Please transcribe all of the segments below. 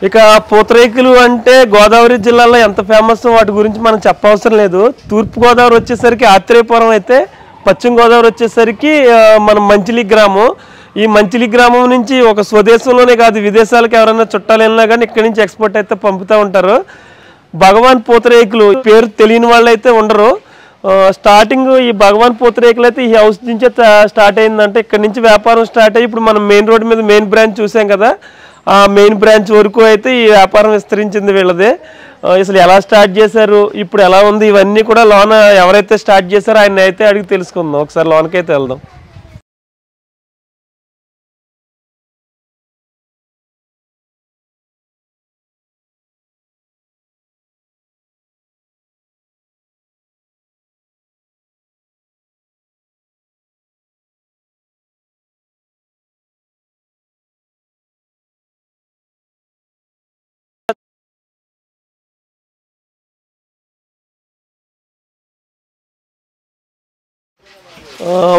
ఇక పూతరేకులు అంటే గోదావరి జిల్లాలో ఎంత ఫేమస్ వాటి గురించి మనం చెప్పవసరం లేదు. తూర్పు గోదావరి వచ్చేసరికి ఆత్రేయపురం అయితే, పశ్చిమ గోదావరి వచ్చేసరికి మనం మంచిలి గ్రామం. ఈ మంచిలి గ్రామం నుంచి ఒక స్వదేశంలోనే కాదు విదేశాలకు ఎవరైనా చుట్టాలు వెళ్ళినా కానీ ఇక్కడి నుంచి ఎక్స్పోర్ట్ అయితే పంపుతూ ఉంటారు. భగవాన్ పూతరేకులు పేరు తెలియని వాళ్ళు అయితే ఉండరు. స్టార్టింగ్ ఈ భగవాన్ పూతరేకులు అయితే ఈ హౌస్ నుంచే స్టార్ట్ అయిందంటే ఇక్కడ నుంచి వ్యాపారం స్టార్ట్ అయ్యి ఇప్పుడు మనం మెయిన్ రోడ్ మీద మెయిన్ బ్రాంచ్ చూసాం కదా, ఆ మెయిన్ బ్రాంచ్ వరకు అయితే ఈ వ్యాపారం విస్తరించింది వీళ్ళదే. అసలు ఎలా స్టార్ట్ చేశారు, ఇప్పుడు ఎలా ఉంది, ఇవన్నీ కూడా లోన ఎవరైతే స్టార్ట్ చేశారో ఆయన అయితే అడిగి తెలుసుకుందాం. ఒకసారి లోనకైతే వెళ్దాం.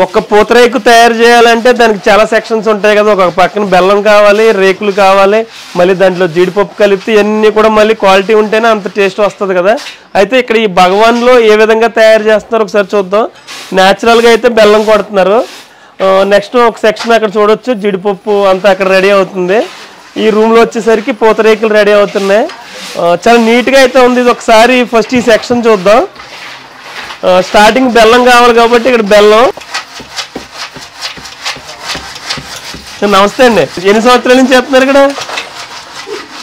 ఒక్క పూతరేకు తయారు చేయాలంటే దానికి చాలా సెక్షన్స్ ఉంటాయి కదా. ఒక పక్కన బెల్లం కావాలి, రేకులు కావాలి, మళ్ళీ దాంట్లో జీడిపప్పు కలిపి ఇవన్నీ కూడా మళ్ళీ క్వాలిటీ ఉంటేనే అంత టేస్ట్ వస్తుంది కదా. అయితే ఇక్కడ ఈ భగవాన్లో ఏ విధంగా తయారు చేస్తున్నారు ఒకసారి చూద్దాం. న్యాచురల్గా అయితే బెల్లం కొడుతున్నారు. నెక్స్ట్ ఒక సెక్షన్ అక్కడ చూడొచ్చు, జీడిపప్పు అంతా అక్కడ రెడీ అవుతుంది. ఈ రూమ్లో వచ్చేసరికి పూతరేకులు రెడీ అవుతున్నాయి. చాలా నీట్గా అయితే ఉంది. ఇది ఒకసారి ఫస్ట్ ఈ సెక్షన్ చూద్దాం. స్టార్టింగ్ బెల్లం కావాలి కాబట్టి ఇక్కడ బెల్లం. నమస్తే అండి, ఎన్ని సంవత్సరాల నుంచి చేస్తున్నారు ఇక్కడ?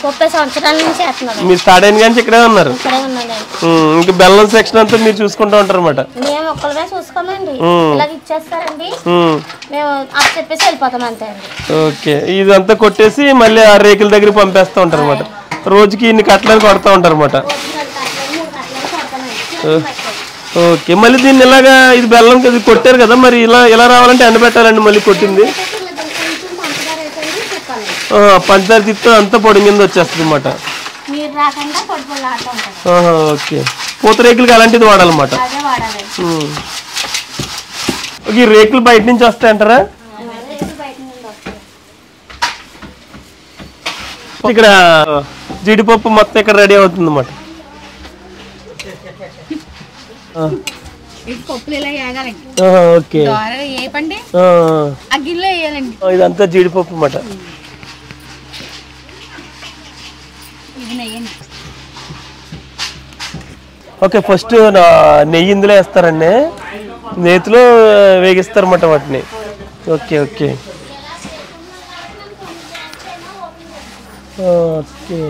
30 సంవత్సరాల నుంచి చేస్తున్నారు. మీరు స్టార్ట్ అయిన కానీ ఇక్కడే ఉన్నారు. ఇంకా బెల్లం సెక్షన్ అంతా మీరు చూసుకుంటూ ఉంటారు అనమాట. మేము ఒక్కళ్ళమే చూసుకోమండి, ఇలాగ ఇచ్చేస్తారండి, మేము అది చెప్పేసి వెళ్ళిపోతాం అంతే అండి. ఓకే, ఇదంతా కొట్టేసి మళ్ళీ ఆ రేకుల దగ్గరికి పంపేస్తూ ఉంటారు అనమాట. రోజుకి ఇన్ని కట్టలని కొడతా ఉంటారు అనమాట. ఓకే, మళ్ళీ దీన్ని ఇలాగా ఇది బెల్లం ఇది కొట్టారు కదా, మరి ఇలా రావాలంటే ఎండబెట్టాలండి మళ్ళీ కొట్టింది. పంచదార తిప్పితే అంతా పొడి కింద వచ్చేస్తుంది అనమాట. ఓకే, పూతరేకులకి అలాంటిది వాడాలన్నమాట. ఈ రేకులు బయట నుంచి వస్తాయంటారా? ఇక్కడ జీడిపప్పు మొత్తం ఇక్కడ రెడీ అవుతుంది అన్నమాట. ఇదంతా జీడిపప్పు అన్నమాట. ఓకే, ఫస్ట్ నెయ్యి ఇందులో వేస్తారండి, నేతిలో వేగిస్తారన్నమాట వాటిని. ఓకే ఓకే ఓకే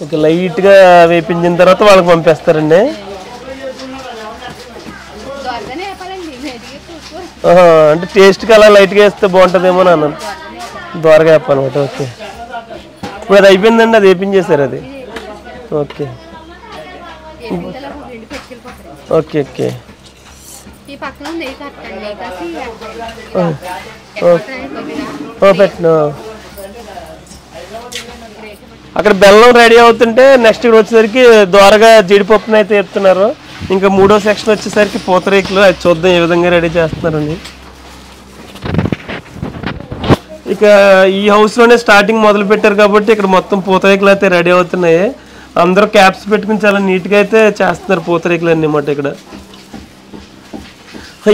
ఓకే లైట్గా వేపించిన తర్వాత వాళ్ళకి పంపేస్తారండి. అంటే టేస్ట్కి అలా లైట్గా వేస్తే బాగుంటుందేమో అని అన్నాను. ద్వారగా చెప్పనమాట. ఓకే, ఇప్పుడు అది అయిపోయిందండి, అది వేపించేశారు అది. ఓకే ఓకే ఓకే పెట్టిన అక్కడ బెల్లం రెడీ అవుతుంటే నెక్స్ట్ ఇక్కడ వచ్చేసరికి ద్వారగా జీడిపప్పును అయితే చెప్తున్నారు. ఇంకా మూడో సెక్షన్ వచ్చేసరికి పూతరేకులు, అది చూద్దాం ఏ విధంగా రెడీ చేస్తున్నారండి. ఇక ఈ హౌస్లోనే స్టార్టింగ్ మొదలు పెట్టారు కాబట్టి ఇక్కడ మొత్తం పూతరేకులు అయితే రెడీ అవుతున్నాయి. అందరూ క్యాప్స్ పెట్టుకుని చాలా నీట్గా అయితే చేస్తున్నారు పూతరేకులు అన్నీ అన్నమాట. ఇక్కడ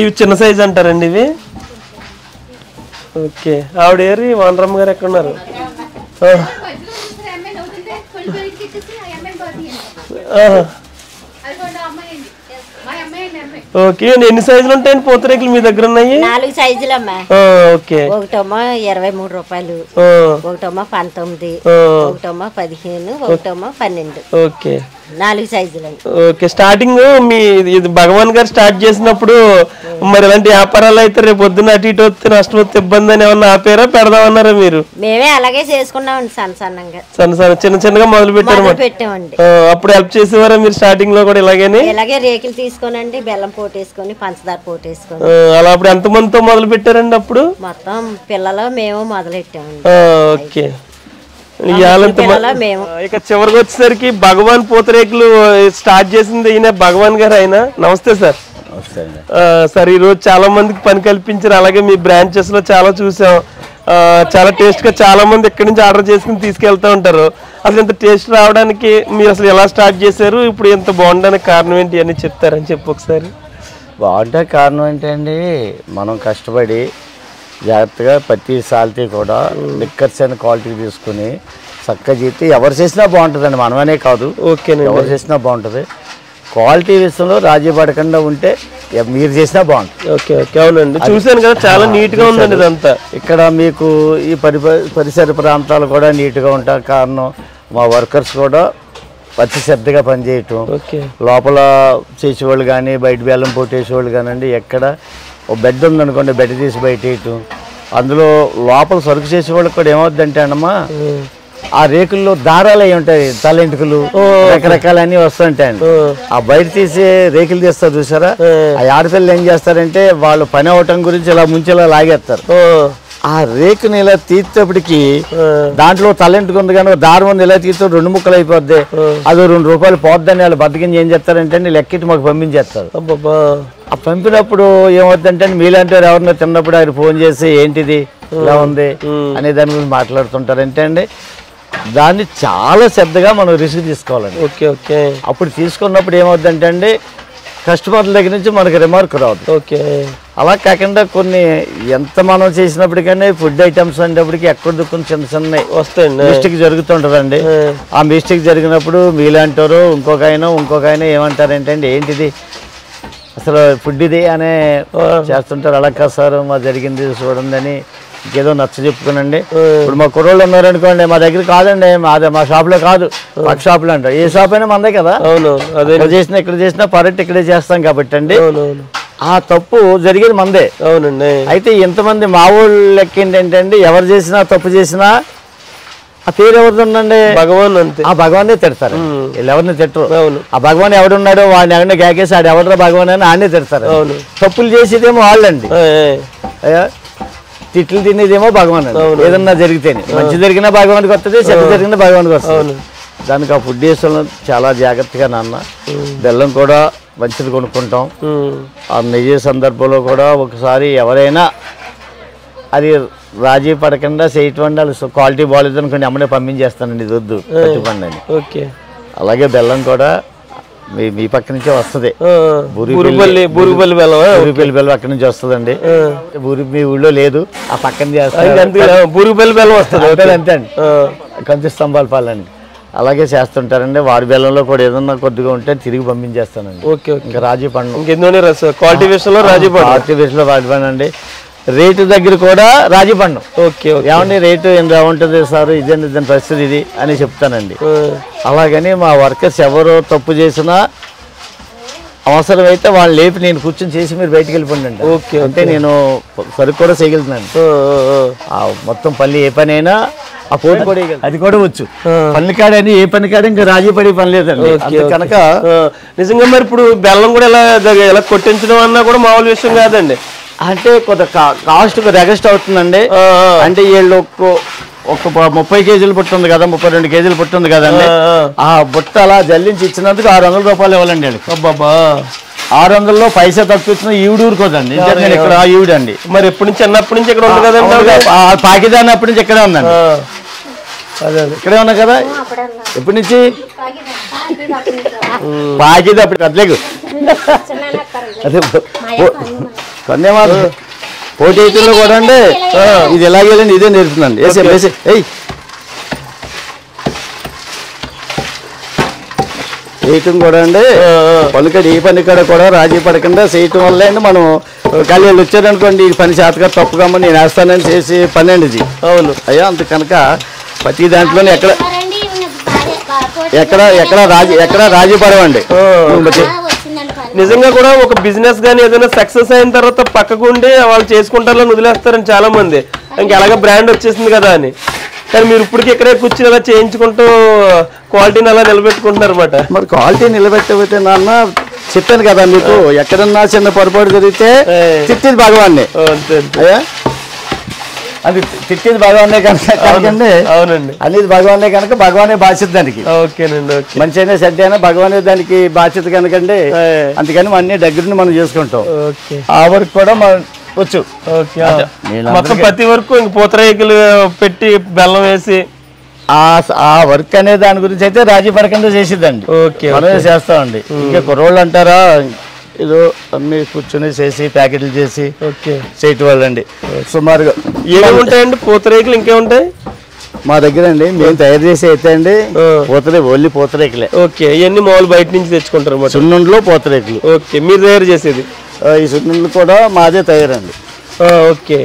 ఇవి చిన్న సైజు అంటారండి ఇవి. ఓకే, ఆవిడ ఏరి వానరమ్మ గారు ఎక్కడ ఉన్నారు? ఓకే, ఎన్ని సైజులు ఉంటాయండి పూతరేకులు మీ దగ్గర ఉన్నాయి? 4 సైజులు అమ్మా. ఓకే, ఒకటమ్మా 23 రూపాయలు, ఒకటమ్మా 19, ఒకటమ్మా 15, ఒకటమ్మా 12. ఓకే, 4 సైజులు. ఓకే, స్టార్టింగ్ మీ ఇది భగవాన్ గారు స్టార్ట్ చేసినప్పుడు మరి ఇలాంటి వ్యాపారాలు అయితే రేపు పొద్దున్న అటు ఇటు వస్తే నష్టం వస్తే ఇబ్బంది అని ఏమన్నా ఆపేరా, పెడదామన్నారా మీరు? మేమే అలాగే చేసుకున్నామండి, సన్నగా చిన్న చిన్నగా మొదలు పెట్టామండి. అప్పుడు హెల్ప్ చేసేవారా మీరు స్టార్టింగ్ లో కూడా? ఇలాగే రేకులు తీసుకోనండి, బెల్లం పోటేసుకొని, పంచదార పోటేసుకొని. అలా అప్పుడు ఎంత మందితో మొదలు పెట్టారండి? అప్పుడు మొత్తం పిల్లలు మేము మొదలెట్టామండి. ఓకే, ఇక చివరికి వచ్చేసరికి భగవాన్ పూతరేకులు స్టార్ట్ చేసింది ఈయన భగవాన్ గారు. ఆయన నమస్తే సార్. సార్ ఈరోజు చాలా మందికి పని కల్పించారు, అలాగే మీ బ్రాంచెస్ లో చాలా చూసాం, చాలా టేస్ట్ గా చాలా మంది ఇక్కడి నుంచి ఆర్డర్ చేసుకుని తీసుకెళ్తూ ఉంటారు. అసలు ఇంత టేస్ట్ రావడానికి మీరు అసలు ఎలా స్టార్ట్ చేశారు, ఇప్పుడు ఇంత బాగుండడానికి కారణం ఏంటి అని చెప్తారని చెప్పి ఒకసారి. బాగుంటే కారణం ఏంటండి, మనం కష్టపడి జాగ్రత్తగా ప్రతి సాల్తీ కూడా లిక్కర్స్ అనే క్వాలిటీ తీసుకుని చక్కగా చేస్తే ఎవరు చేసినా బాగుంటుందండి, మనమనే కాదు. ఓకేనండి, ఎవరు చేసినా బాగుంటుంది. క్వాలిటీ విషయంలో రాజీ పడకుండా ఉంటే మీరు చేసినా బాగుంటుంది. ఓకే ఓకే, అవునండి చూసాను కదా, చాలా నీట్ గా ఉందండి ఇదంతా. ఇక్కడ మీకు ఈ పరిసర ప్రాంతాలు కూడా నీట్గా ఉంటాయి. కారణం మా వర్కర్స్ కూడా అతి శ్రద్ధగా పనిచేయటం. లోపల చేసేవాళ్ళు కానీ బయట బెల్లం పోటేసేవాళ్ళు కానివ్వండి, ఎక్కడ ఒక బెడ్ ఉందనుకోండి బెడ్ తీసి బయట వేయటం. అందులో లోపల సరుకు చేసేవాళ్ళకి కూడా ఏమవుద్దంటే అన్నమ్మా, ఆ రేకుల్లో దారాలు అవి ఉంటాయి, తలెంటుకలు రకరకాలన్నీ వస్తుంటాయండి. ఆ బయట తీసి రేకులు తీస్తారు చూసారా, ఆ ఆడపిల్లలు ఏం చేస్తారంటే వాళ్ళు పని అవటం గురించి ఇలా ముంచేలా లాగేస్తారు. ఆ రేకుని ఇలా తీసేటప్పటికి దాంట్లో తలెంటుకుంది కానీ దారం ఉంది, ఇలా తీస్తే 2 ముక్కలు అయిపోద్ది, అది 2 రూపాయలు పోద్దని వాళ్ళు బతికించి ఏం చేస్తారంటే లెక్కిటి మాకు పంపించేస్తారు. ఆ పంపినప్పుడు ఏమవుతుందంటే మీలాంటి వారు ఎవరన్నా తిన్నప్పుడు ఆయన ఫోన్ చేసి ఏంటిది ఇలా ఉంది అనే దాని గురించి మాట్లాడుతుంటారు. అంటే అండి దాన్ని చాలా శ్రద్ధగా మనం రిస్క్ తీసుకోవాలండి. ఓకే ఓకే, అప్పుడు తీసుకున్నప్పుడు ఏమవుతుందంటే అండి కస్టమర్ల దగ్గర నుంచి మనకి రిమార్క్ రాదు. ఓకే, అలా కాకుండా కొన్ని ఎంత మనం చేసినప్పటికీ ఫుడ్ ఐటమ్స్ అనేటప్పటికి ఎక్కడ దుక్కుని చిన్న చిన్న వస్తాయండి, మిస్టేక్ జరుగుతుంటుందండి. ఆ మిస్టేక్ జరిగినప్పుడు మీలాంటారు ఇంకొక ఆయన ఏమంటారంటే అండి ఏంటిది అసలు ఫుడ్ ఇది అనే చేస్తుంటారు. అలా కాదు సార్ మా జరిగింది చూడండి అని ఇంకేదో నచ్చ చెప్పుకునండి. ఇప్పుడు మా కుర్రోళ్ళు ఉన్నారనుకోండి, మా దగ్గర కాదండి, మా షాప్లో కాదు పక్క షాప్లో అంటారు. ఏ షాప్ అయినా మందే కదా, ఇక్కడ చేసినా పర్యట్ ఇక్కడే చేస్తాం కాబట్టి అండి ఆ తప్పు జరిగేది మందే. అవునండి. అయితే ఇంతమంది మా ఊళ్ళ లెక్క ఏంటంటే ఎవరు చేసినా తప్పు చేసినా ఆ పేరు ఎవరిది ఉందండి, భగవాన్ అంతే, ఆ భగవానే తిడతారు. వీళ్ళు ఎవరిని తిట్టరు. ఆ భగవాన్ ఎవడున్నాడో వాడిని ఎవరిని గాకేసి ఆడు ఎవడరా భగవాన్ అని ఆడనే తిడతారు. తప్పులు చేసేదేమో వాళ్ళండి, అయ్యా తిట్లు తినేదేమో భగవాన్ అండి. ఏదన్నా జరిగితేనే మంచి జరిగినా భగవానికి వస్తుంది, చెడ్డ జరిగినా భగవానికి వస్తుంది. దానికి ఆ ఫుడ్ విషయంలో చాలా జాగ్రత్తగా నాన్న బెల్లం కూడా మంచిది కొనుక్కుంటాం. ఆ నెయ్యి సందర్భంలో కూడా ఒకసారి ఎవరైనా అది రాజీ పడకుండా చేయటం క్వాలిటీ బాగాలేదు అనుకోండి అమ్మనే పంపించేస్తానండి, ఇది వద్దు పట్టుకోండి అని. ఓకే, అలాగే బెల్లం కూడా మీ పక్క నుంచే వస్తుంది, బూరిపల్లి బెల్లం అక్కడి నుంచి వస్తుందండి. మీ ఊళ్ళో లేదు, ఆ పక్కన బూరిపల్లి బెల్లం వస్తుంది అంతే అండి, కంచి స్తంభాల పాలండి. అలాగే చేస్తుంటారండి. వారి బెల్లంలో కూడా ఏదన్నా కొద్దిగా ఉంటే తిరిగి పంపించేస్తానండి. ఓకే, ఇంకా రాజీ పండు క్వాలిటీ విషయంలో రాజీ పండు అండి. రేటు దగ్గర కూడా రాజీ పండు. ఓకే, ఏమండి రేటు ఎంత ఉంటుంది సార్, ఇదేంటి దాని పరిస్థితి ఇది అని చెప్తానండి. అలాగని మా వర్కర్స్ ఎవరు తప్పు చేసినా అవసరమైతే వాళ్ళు లేపి నేను కూర్చొని చేసి మీరు బయటికి వెళ్ళిపోండి అండి. ఓకే, అంటే నేను సరుకు కూడా చేయగలుగుతున్నాను. మొత్తం పల్లి ఏ పని అయినా ఆ పోటీ కూడా అది కూడా వచ్చు. పల్లి కాడని ఏ పని కాడ ఇంకా రాజీ పడే పని లేదండి కనుక నిజంగా. మరి ఇప్పుడు బెల్లం కూడా ఎలా కొట్టించడం అన్నా కూడా మామూలు విషయం కాదండి. అంటే కొంత కాస్ట్ రెగస్ట్ అవుతుందండి. అంటే వీళ్ళు ఒక 30 కేజీలు బుట్ట ఉంది కదా, 32 కేజీలు బుట్ట ఉంది కదండి, ఆ బుట్ట అలా జల్లించి ఇచ్చినందుకు 600 రూపాయలు ఇవ్వాలండి. 600లో పైసా తక్కువ ఇచ్చిన ఈవిడ ఊరుకోదండి. నేను ఇక్కడ ఈవిడ అండి. మరి ఎప్పటి నుంచి అన్నప్పటి నుంచి ఇక్కడ ఉంది కదండి, పాకిదాన్ అప్పటి నుంచి ఇక్కడే ఉందండి. అదే ఇక్కడే ఉన్నా కదా. ఎప్పటి నుంచి పాకిదా అప్పుడు కదలేకు అదే కొన్నేమా పోటీ అయితే కూడా అండి. ఇది ఎలాగేదండి, ఇదే నేర్పుతుందండి. వేసే చేయటం కూడా అండి. పనికడ ఈ పని కాడ కూడా రాజీ పడకుండా చేయటం వల్ల అండి మనం ఖాళీ వాళ్ళు వచ్చారనుకోండి, ఈ పని చేతగా తప్పుగా నేను వేస్తానని చేసి పని అండి ఇది. అవును అయ్యా, అంత కనుక ప్రతి దాంట్లోనే ఎక్కడ రాజీ పడవండి. నిజంగా కూడా ఒక బిజినెస్ గానీ ఏదైనా సక్సెస్ అయిన తర్వాత పక్కకు ఉండి వాళ్ళు చేసుకుంటారని వదిలేస్తారని చాలా మంది, ఇంకా అలాగే బ్రాండ్ వచ్చేసింది కదా అని. కానీ మీరు ఇప్పటికి ఇక్కడే కూర్చుని అలా చేయించుకుంటూ క్వాలిటీని అలా నిలబెట్టుకుంటున్నారు అన్నమాట. మరి క్వాలిటీ నిలబెట్టకపోతే నాన్న చెప్పాను కదా మీకు, ఎక్కడన్నా చిన్న పొరపాటు జరిగితే తిట్టేది భగవాన్ని. అది తిట్టేది భగవానే కనుకండి. అవునండి, అనేది భగవానే కనుక భగవానే బాధ్యత దానికి. ఓకేనండి, ఓకే. మంచి అయినా చెడ్డ అయినా భగవానే దానికి బాధ్యత కనుకండి. అందుకని అన్ని దగ్గర మనం చేసుకుంటాం. ఆ వరకు కూడా మనం వచ్చు. మొత్తం ప్రతి వరకు ఇంక పూతరేకులు పెట్టి బెల్లం వేసి ఆ వర్క్ అనే దాని గురించి అయితే రాజీ పడకుండా చేసిద్దండి. మనమే చేస్తామండి. ఇంకా కుర్రోళ్ళు అంటారా ఏదో అన్ని కూర్చొని చేసి ప్యాకెట్లు చేసి చేయటం వాళ్ళండి. సుమారుగా ఏముంటాయండి పూతరేకులు? ఇంకేముంటాయి మా దగ్గర అండి? మేము తయారు చేసి అయితే అండి ఓన్లీ పూతరేకులే. ఓకే, ఇవన్నీ మామూలు బయట నుంచి తెచ్చుకుంటారు? సున్నుండలో పూతరేకులు. ఓకే, మీరు తయారు చేసేది? ఈ సున్నుండలు కూడా మాదే తయారండి. ఓకే,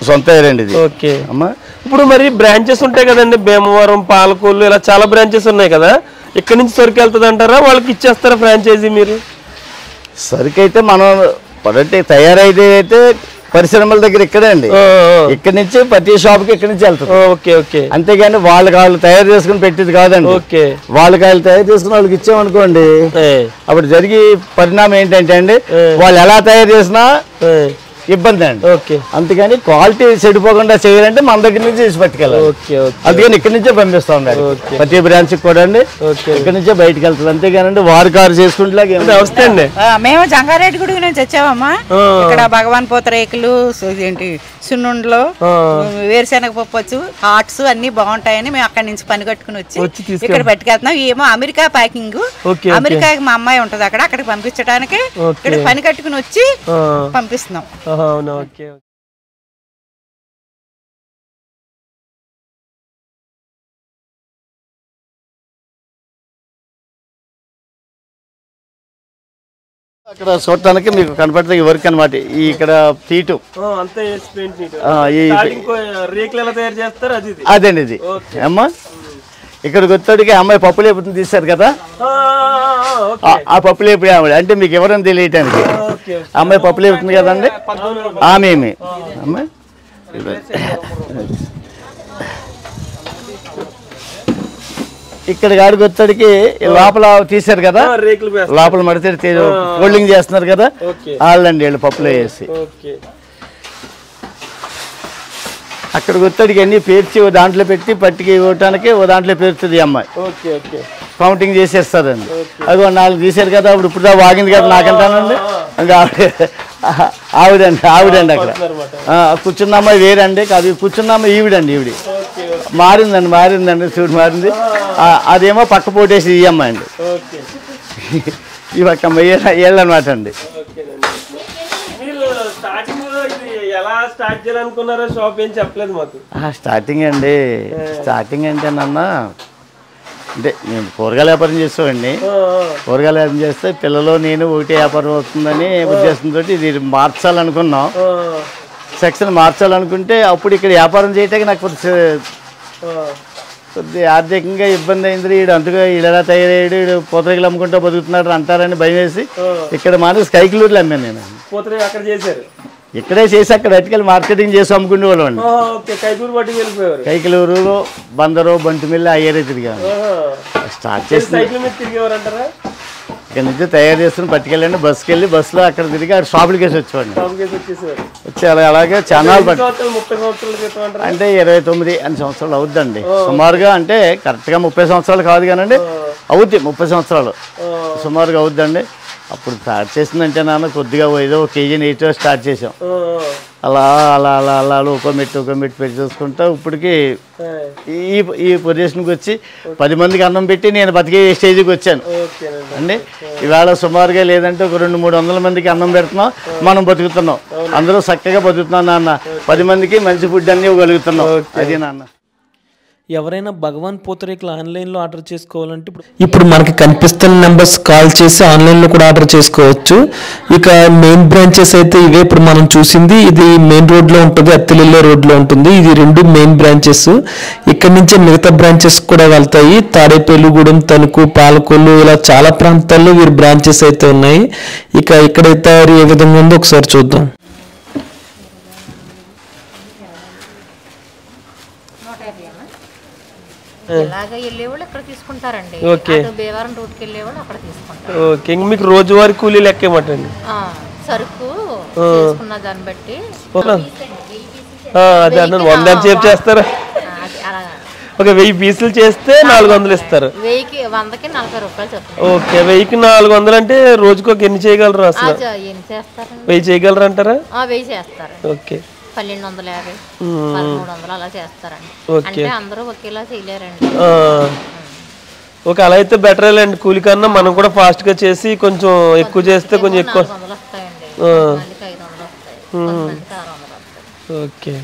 సొంత తయారండి ఇది. ఓకే అమ్మా. ఇప్పుడు మరి బ్రాంచెస్ ఉంటాయి కదండి, భీమవరం, పాలకొల్లు, ఇలా చాలా బ్రాంచెస్ ఉన్నాయి కదా. ఇక్కడ నుంచి సరుకు వెళ్తుంది అంటారా, వాళ్ళకి ఇచ్చేస్తారా ఫ్రాంచైజీ మీరు? సరుకు అయితే మనం పడంటే తయారైతే అయితే పరిశ్రమల దగ్గర ఇక్కడే అండి. ఇక్కడ నుంచి ప్రతి షాప్కి ఇక్కడ నుంచి వెళ్తారు. Okay, okay. అంతేగాని వాళ్ళు తయారు చేసుకుని పెట్టేది కాదండి. ఓకే, వాళ్ళు తయారు చేసుకుని వాళ్ళకి ఇచ్చామనుకోండి, అప్పుడు జరిగే పరిణామం ఏంటంటే అండి, వాళ్ళు ఎలా తయారు చేసినా ఇబ్బంది అండి. ఓకే, అందుకని క్వాలిటీ చెడిపోకుండా చేయాలంటే మన దగ్గర నుంచి చేసి పట్టుకెళ్ళాలి. అందుకని ఇక్కడ నుంచే పంపిస్తా ఉండాలి ప్రతి బ్రాంచ్ కూడా అండి. ఇక్కడ నుంచే బయటకు వెళ్తారు. అంతేగానండి వారు కారు చేసుకుంటే వస్తే అండి. మేము జంగారెడ్డి గుడి నుంచి వచ్చామమ్మా. ఇక్కడ భగవాన్ పూతరేకులు ఏంటి సున్నుండలు, వేరుశెనగ పప్పు, హాట్స్ అన్ని బాగుంటాయని మేము అక్కడి నుంచి పని కట్టుకుని వచ్చి ఇక్కడ పట్టుకెళ్తున్నాం. ఏమో అమెరికా ప్యాకింగ్, అమెరికాకి మా అమ్మాయి ఉంటది అక్కడ, అక్కడికి పంపించడానికి ఇక్కడ పని కట్టుకుని వచ్చి పంపిస్తున్నాం. ఓకే, అక్కడ చూడటానికి మీకు కనపడుతుంది ఈ వర్క్ అనమాట. ఇక్కడ తీటు అదండి ఇది అమ్మా. ఇక్కడికి వచ్చేటికి అమ్మాయి పప్పులు ఎప్పుడు తీశారు కదా, ఆ పప్పులు ఎప్పుడు ఆవిడ అంటే మీకు ఎవరైనా తెలియటానికి అమ్మాయి పప్పులు ఎప్పుతుంది కదండి ఆమె అమ్మాయి. ఇక్కడ గాడికి వచ్చేటికి లోపల తీశారు కదా, లోపల మడితే ఫోల్డింగ్ చేస్తున్నారు కదా, వాళ్ళండి వీళ్ళు పప్పులో వేసి అక్కడికి వచ్చేటికి అన్ని పేర్చి దాంట్లో పెట్టి పట్టికి ఇవ్వటానికి దాంట్లో పేరుతుంది అమ్మాయి. కౌంటింగ్ చేసేస్తారండి. అది 4 తీశారు కదా, ఇప్పుడు వాగింది కదా నాకంటానండి. ఇంకా ఆవిడండి అక్కడ కూర్చున్న అమ్మాయి వేరండి కాదు, కూర్చున్న అమ్మాయి ఈవిడండి. మారిందండి చూడు మారింది. అదేమో పక్క పోటేసి ఈ అమ్మాయి అండి. ఈ పక్క అమ్మాయి ఏళ్ళు అనమాట అండి. స్టార్టింగ్ అండి, స్టార్టింగ్ అంటే నన్న అంటే మేము కూరగాయల వ్యాపారం చేస్తామండి. కూరగాయల వ్యాపారం చేస్తే పిల్లలు నేను ఒకటి వ్యాపారం అవుతుందని ఉద్దేశంతో ఇది మార్చాలనుకున్నాం. సెక్షన్ మార్చాలనుకుంటే అప్పుడు ఇక్కడ వ్యాపారం చేయటానికి నాకు కొద్ది ఆర్థికంగా ఇబ్బంది అయింది. వీడు అంతగా వీడు ఎలా తయారయ్యాడు, వీడు పూతరేకులు అమ్ముకుంటూ బతుకుతున్నాడు అంటారని భయం వేసి ఇక్కడ మానేసి కైకిలూరులో అమ్మాను నేను. ఇక్కడే చేసి అక్కడ అటుకెళ్ళి మార్కెటింగ్ చేసి అమ్ముకునే వాళ్ళు అండి. కైకిలూరు, బందరు, బంటిమిల్లి అయ్యేరే తిరిగాను. స్టార్ట్ చేసి ఇక్కడ నుంచి తయారు చేసుకుని పట్టుకెళ్ళండి. బస్సుకి వెళ్ళి బస్సులో అక్కడ తిరిగి అక్కడ షాపులకి వేసి వచ్చేవాడిని. వచ్చి అలాగే ఛానల్ అంటే 29 సంవత్సరాలు అవుద్దండి సుమారుగా. అంటే కరెక్ట్గా 30 సంవత్సరాలు కాదు కానండి, అవుద్ది 30 సంవత్సరాలు సుమారుగా అవుద్దండి. అప్పుడు స్టార్ట్ చేసిందంటే నాన్న కొద్దిగా ఏదో 1 కేజీ నీట్గా స్టార్ట్ చేసాం. అలా అలా అలా అలా ఒక మెట్టు పెట్టి చూసుకుంటా ఇప్పటికి ఈ పొజిషన్కి వచ్చి 10 మందికి అన్నం పెట్టి నేను బతికే స్టేజ్కి వచ్చాను అండి. ఇవాళ సుమారుగా లేదంటే ఒక 200-300 మందికి అన్నం పెడుతున్నాం, మనం బతుకుతున్నాం. అందరూ చక్కగా బతుకుతున్నాం నాన్న. 10 మందికి మంచి ఫుడ్ అన్నీ ఇవ్వగలుగుతున్నాం. అది నాన్న. ఎవరైనా భగవాన్ పూతరేకులు ఆన్లైన్లో ఆర్డర్ చేసుకోవాలంటే ఇప్పుడు మనకి కనిపిస్తున్న నెంబర్స్ కాల్ చేసి ఆన్లైన్లో కూడా ఆర్డర్ చేసుకోవచ్చు. ఇక మెయిన్ బ్రాంచెస్ అయితే ఇవే. ఇప్పుడు మనం చూసింది ఇది మెయిన్ రోడ్లో ఉంటుంది, అత్తిలిల్లే రోడ్లో ఉంటుంది. ఇది 2 మెయిన్ బ్రాంచెస్. ఇక్కడ నుంచే మిగతా బ్రాంచెస్ కూడా వెళ్తాయి. తాడేపల్లిగూడెం, తణుకు, పాలకొల్లు ఇలా చాలా ప్రాంతాల్లో వీరి బ్రాంచెస్ అయితే ఉన్నాయి. ఇక ఇక్కడ తయారీ ఏ విధంగా ఉందో ఒకసారి చూద్దాం. ఇలాగ వెళ్ళేవాళ్ళు ఇక్కడ తీసుకుంటారండి. బేవారం రోడ్కి వెళ్ళేవాళ్ళు అక్కడ తీసుకుంటారు. ఓకే, మీకు రోజువారీ కూలీ లెక్క ఏమంటండి? సరుకు తీసుకున్న దాన్ని బట్టి అదే అన్న 100 ఎంతసేపు చేస్తారు? ఓకే, 1000 పీసులు చేస్తే 400 ఇస్తారు. 1000కి 100కి 40 రూపాయలు చెప్తారు. ఓకే, 1000కి 400 అంటే రోజుకు ఎన్ని చేయగలరు అసలు? ఎన్ని చేస్తారు? 1000 చేయగలరు అంటారా? 1000 చేస్తారు. ఓకే, 1250 1300 అలా చేస్తారండి. అంటే అందరూ ఒకేలా చేయలేరండి. ఓకే, అలా అయితే బెటర్ లేండి. కూలి కన్నా మనం కూడా ఫాస్ట్ గా చేసి కొంచెం ఎక్కువ చేస్తే కొంచెం ఎక్కువ. 400 వస్తాయండి, 500 వస్తాయి, 600 వస్తాయి. ఓకే.